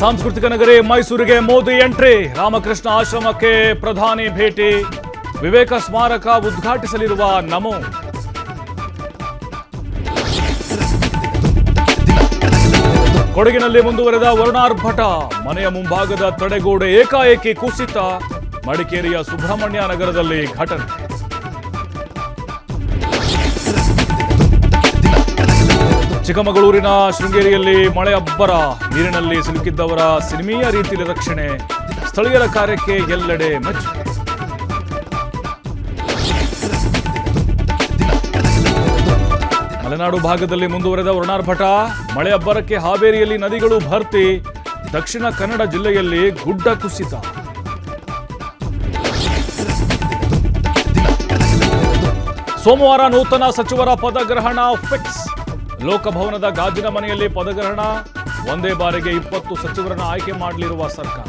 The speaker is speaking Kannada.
ಸಾಂಸ್ಕೃತಿಕ ನಗರಿ ಮೈಸೂರಿಗೆ ಮೋದಿ ಎಂಟ್ರಿ, ರಾಮಕೃಷ್ಣ ಆಶ್ರಮಕ್ಕೆ ಪ್ರಧಾನಿ ಭೇಟಿ, ವಿವೇಕ ಸ್ಮಾರಕ ಉದ್ಘಾಟಿಸಲಿರುವ ನಮೋ. ಕೊಡಗಿನಲ್ಲಿ ಮುಂದುವರೆದ ವರುಣಾರ್ಭಟ, ಮನೆಯ ಮುಂಭಾಗದ ತಡೆಗೋಡೆ ಏಕಾಏಕಿ ಕುಸಿತ, ಮಡಿಕೇರಿಯ ಸುಬ್ರಹ್ಮಣ್ಯ ನಗರದಲ್ಲಿ ಘಟನೆ. ಚಿಕ್ಕಮಗಳೂರಿನ ಶೃಂಗೇರಿಯಲ್ಲಿ ಮಳೆ ಅಬ್ಬರ, ನೀರಿನಲ್ಲಿ ಸಿಲುಕಿದ್ದವರ ಸಿನಿಮೀಯ ರೀತಿಯಲ್ಲಿ ರಕ್ಷಣೆ, ಸ್ಥಳೀಯರ ಕಾರ್ಯಕ್ಕೆ ಎಲ್ಲೆಡೆ ಮೆಚ್ಚುಗೆ. ಮಲೆನಾಡು ಭಾಗದಲ್ಲಿ ಮುಂದುವರೆದ ವರುಣಾರ್ಭಟ, ಮಳೆ ಅಬ್ಬರಕ್ಕೆ ಹಾವೇರಿಯಲ್ಲಿ ನದಿಗಳು ಭರ್ತಿ, ದಕ್ಷಿಣ ಕನ್ನಡ ಜಿಲ್ಲೆಯಲ್ಲಿ ಗುಡ್ಡ ಕುಸಿತ. ಸೋಮವಾರ ನೂತನ ಸಚಿವರ ಪದಗ್ರಹಣ ಫಿಕ್ಸ್, ಲೋಕಭವನದ ಗಾಜಿನ ಮನೆಯಲ್ಲಿ ಪದಗ್ರಹಣ, ಒಂದೇ ಬಾರಿಗೆ 20 ಸಚಿವರನ್ನು ಆಯ್ಕೆ ಮಾಡಲಿರುವ ಸರ್ಕಾರ.